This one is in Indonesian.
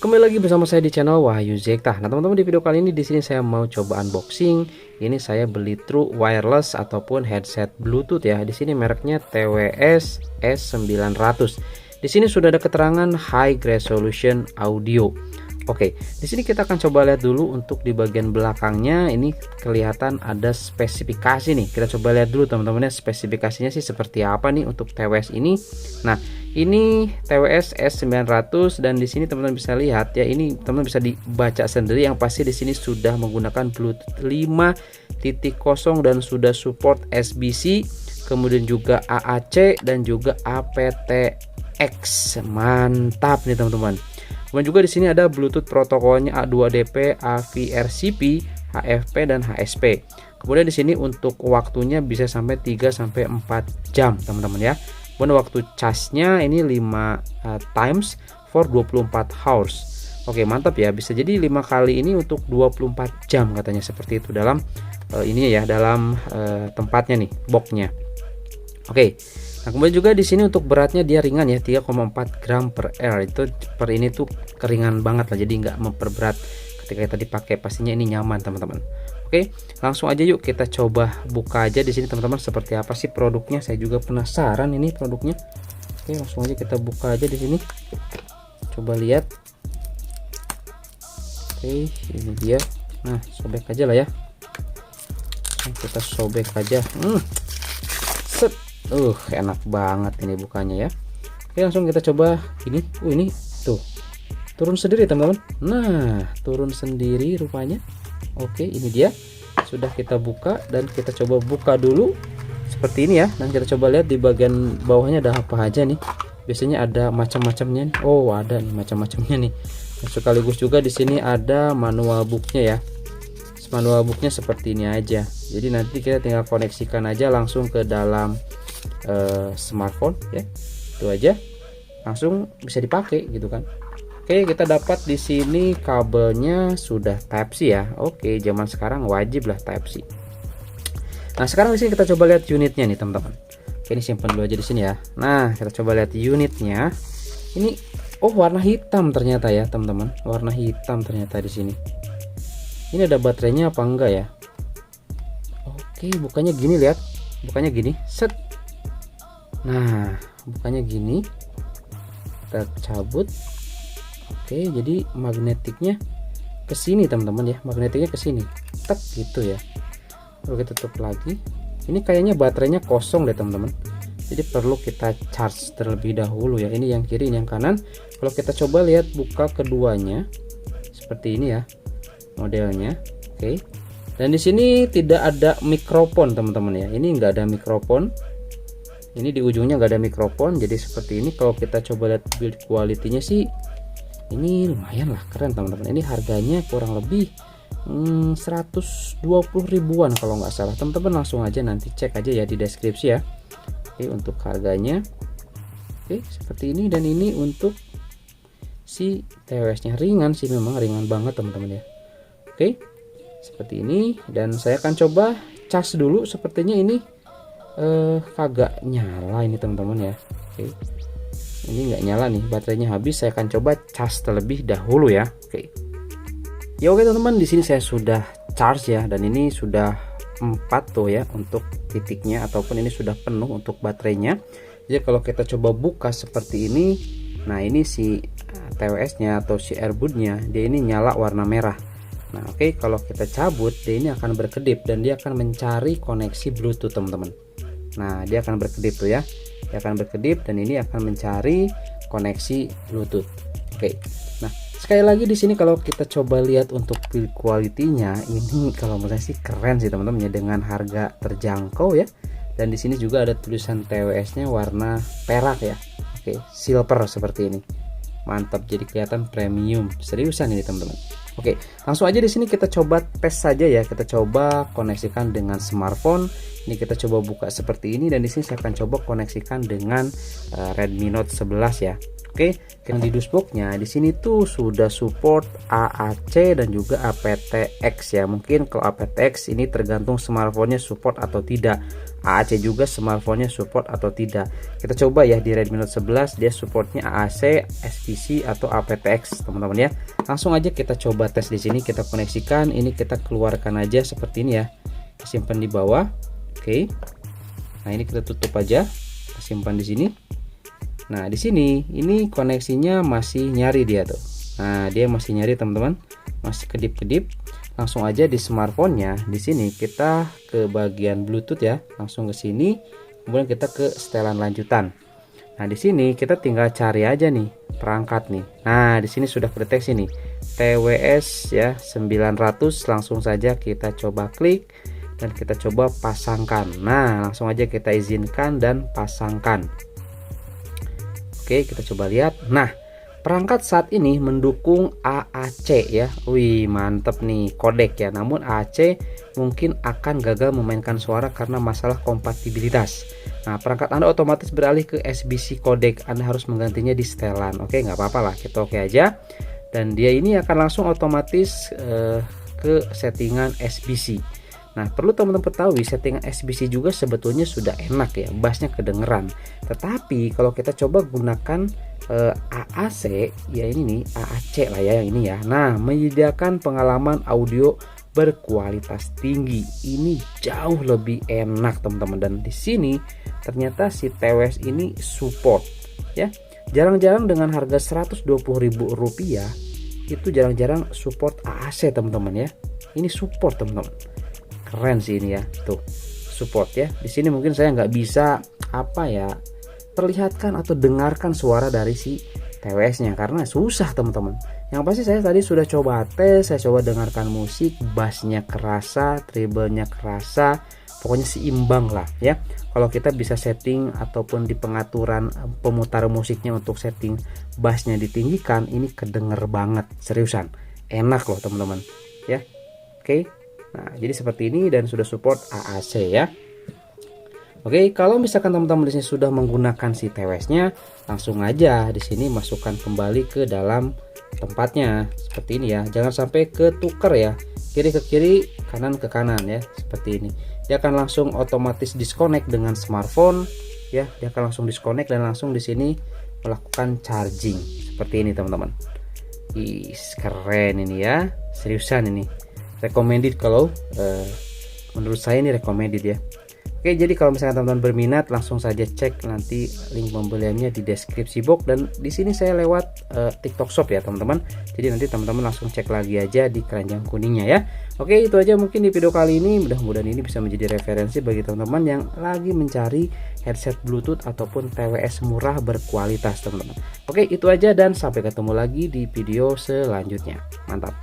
Kembali lagi bersama saya di channel Wahyu Zekta. Nah, teman-teman, di video kali ini di sini saya mau coba unboxing. Ini saya beli true wireless ataupun headset Bluetooth ya. Di sini mereknya TWS S900. Di sini sudah ada keterangan high resolution audio. Oke, di sini kita akan coba lihat dulu untuk di bagian belakangnya. Ini kelihatan ada spesifikasi nih. Kita coba lihat dulu teman-teman ya, spesifikasinya sih seperti apa nih untuk TWS ini. Nah, ini TWS S900 dan di sini teman-teman bisa lihat ya, ini teman-teman bisa dibaca sendiri yang pasti di sini sudah menggunakan Bluetooth 5.0 dan sudah support SBC, kemudian juga AAC dan juga aptX. Mantap nih teman-teman. Kemudian juga di sini ada Bluetooth protokolnya A2DP, AVRCP, HFP dan HSP. Kemudian di sini untuk waktunya bisa sampai 3-4 jam teman-teman ya. Kemudian waktu casnya ini 5 times for 24 hours. Oke, mantap ya, bisa jadi 5 kali ini untuk 24 jam katanya seperti itu dalam ini ya, dalam tempatnya nih, boxnya. Oke. Nah, kemudian juga di sini untuk beratnya dia ringan ya, 3,4 gram per L. Itu per ini tuh keringan banget lah, jadi nggak memperberat ketika kita dipakai, pastinya ini nyaman teman-teman. Oke, langsung aja yuk kita coba buka aja di sini teman-teman, seperti apa sih produknya. Saya juga penasaran ini produknya. Oke, langsung aja kita buka aja di sini. Coba lihat. Oke, ini dia. Nah, sobek aja lah ya. Kita sobek aja. Set. Enak banget ini bukanya ya. Oke, langsung kita coba ini. Ini tuh turun sendiri teman-teman. Nah, turun sendiri rupanya. Oke, ini dia. Sudah kita buka dan kita coba buka dulu seperti ini ya. Dan kita coba lihat di bagian bawahnya ada apa aja nih. Biasanya ada macam-macamnya. Oh, ada nih macam-macamnya nih. Dan sekaligus juga di sini ada manual booknya ya. Manual booknya seperti ini aja. Jadi nanti kita tinggal koneksikan aja langsung ke dalam smartphone ya. Itu aja. Langsung bisa dipakai gitu kan. Oke, kita dapat di sini kabelnya sudah Type-C ya. Oke, zaman sekarang wajib lah Type-C. Nah, sekarang di sini kita coba lihat unitnya nih, teman-teman. Oke, ini simpan dulu aja di sini ya. Nah, kita coba lihat unitnya. Ini warna hitam ternyata ya, teman-teman. Warna hitam ternyata di sini. Ini ada baterainya apa enggak ya? Oke, bukannya gini, lihat. Bukannya gini. Set. Nah, bukannya gini. Kita cabut. Oke, jadi magnetiknya ke sini teman-teman ya, magnetiknya ke sini, tek gitu ya. Lalu kita tutup lagi. Ini kayaknya baterainya kosong deh teman-teman. Jadi perlu kita charge terlebih dahulu ya. Ini yang kiri, ini yang kanan. Kalau kita coba lihat buka keduanya, seperti ini ya modelnya. Oke. Dan di sini tidak ada mikrofon teman-teman ya. Ini enggak ada mikrofon. Ini di ujungnya enggak ada mikrofon. Jadi seperti ini. Kalau kita coba lihat build quality-nya sih, ini lumayan lah, keren teman-teman. Ini harganya kurang lebih 120 ribuan kalau nggak salah. Teman-teman langsung aja nanti cek aja ya di deskripsi ya. Oke, untuk harganya. Oke, seperti ini. Dan ini untuk si TWS nya ringan sih, memang ringan banget teman-teman ya. Oke, seperti ini. Dan saya akan coba cas dulu. Sepertinya ini kagak nyala ini teman-teman ya. Oke, ini nggak nyala nih, baterainya habis. Saya akan coba cas terlebih dahulu ya. Oke ya. Oke teman-teman, di sini saya sudah charge ya, dan ini sudah 4 tuh ya untuk titiknya, ataupun ini sudah penuh untuk baterainya. Jadi kalau kita coba buka seperti ini, nah ini si TWS nya atau si earbud nya, dia ini nyala warna merah. Nah oke, kalau kita cabut dia ini akan berkedip dan dia akan mencari koneksi Bluetooth teman-teman. Nah dia akan berkedip tuh ya, dia akan berkedip dan ini akan mencari koneksi Bluetooth. Oke. Nah, sekali lagi di sini kalau kita coba lihat untuk build quality-nya, ini kalau menurut saya sih keren sih teman-teman ya, dengan harga terjangkau ya. Dan di sini juga ada tulisan TWS-nya warna perak ya. Oke, silver seperti ini. Mantap, jadi kelihatan premium. Seriusan ini teman-teman. Oke, langsung aja di sini kita coba tes saja ya. Kita coba koneksikan dengan smartphone. Ini kita coba buka seperti ini, dan di sini saya akan coba koneksikan dengan Redmi Note 11 ya. Oke, Oke, yang di dashboardnya di sini tuh sudah support AAC dan juga aptX ya. Mungkin kalau aptX ini tergantung smartphone-nya support atau tidak. AAC juga smartphone-nya support atau tidak. Kita coba ya di Redmi Note 11 dia supportnya AAC, SPC atau aptX teman-teman ya. Langsung aja kita coba tes di sini, kita koneksikan. Ini kita keluarkan aja seperti ini ya. Simpan di bawah. Oke. Nah, ini kita tutup aja. Kita simpan di sini. Nah, di sini ini koneksinya masih nyari dia tuh. Nah, dia masih nyari teman-teman, masih kedip-kedip. Langsung aja di smartphone-nya, di sini kita ke bagian Bluetooth ya, langsung ke sini. Kemudian kita ke setelan lanjutan. Nah, di sini kita tinggal cari aja nih perangkat nih. Nah, di sini sudah kedeteksi nih TWS ya 900. Langsung saja kita coba klik dan kita coba pasangkan. Nah, langsung aja kita izinkan dan pasangkan. Oke, kita coba lihat. Nah, perangkat saat ini mendukung AAC ya. Wih, mantep nih kodek ya. Namun AAC mungkin akan gagal memainkan suara karena masalah kompatibilitas. Nah, perangkat Anda otomatis beralih ke SBC kodek. Anda harus menggantinya di setelan. Oke, nggak apa-apa lah. Kita oke aja. Dan dia ini akan langsung otomatis ke settingan SBC. Nah, perlu teman-teman ketahui settingan SBC juga sebetulnya sudah enak ya, bassnya kedengeran. Tetapi kalau kita coba gunakan AAC ya, ini nih AAC lah ya, yang ini ya. Nah, menyediakan pengalaman audio berkualitas tinggi. Ini jauh lebih enak teman-teman, dan di sini ternyata si TWS ini support ya. Jarang-jarang dengan harga Rp120.000 itu jarang-jarang support AAC teman-teman ya. Ini support teman-teman. Keren sih ini ya, tuh support ya. Di sini mungkin saya nggak bisa apa ya, perlihatkan atau dengarkan suara dari si TWS-nya karena susah teman-teman. Yang pasti saya tadi sudah coba tes, saya coba dengarkan musik, bassnya kerasa, treble-nya kerasa, pokoknya seimbang lah ya. Kalau kita bisa setting ataupun di pengaturan pemutar musiknya untuk setting bassnya ditinggikan, ini kedenger banget, seriusan, enak loh teman-teman ya. Oke. Nah, jadi seperti ini dan sudah support AAC ya. Oke, kalau misalkan teman-teman di sini sudah menggunakan si TWS-nya, langsung aja di sini masukkan kembali ke dalam tempatnya seperti ini ya. Jangan sampai ketuker ya. Kiri ke kiri, kanan ke kanan ya, seperti ini. Dia akan langsung otomatis disconnect dengan smartphone ya. Dia akan langsung disconnect dan langsung di sini melakukan charging seperti ini teman-teman. Ih, keren ini ya. Seriusan ini. Recommended kalau menurut saya ini recommended ya. Oke, jadi kalau misalnya teman-teman berminat langsung saja cek nanti link pembeliannya di deskripsi box, dan di sini saya lewat TikTok Shop ya teman-teman. Jadi nanti teman-teman langsung cek lagi aja di keranjang kuningnya ya. Oke, itu aja mungkin di video kali ini. Mudah-mudahan ini bisa menjadi referensi bagi teman-teman yang lagi mencari headset Bluetooth ataupun TWS murah berkualitas teman-teman. Oke, itu aja dan sampai ketemu lagi di video selanjutnya. Mantap.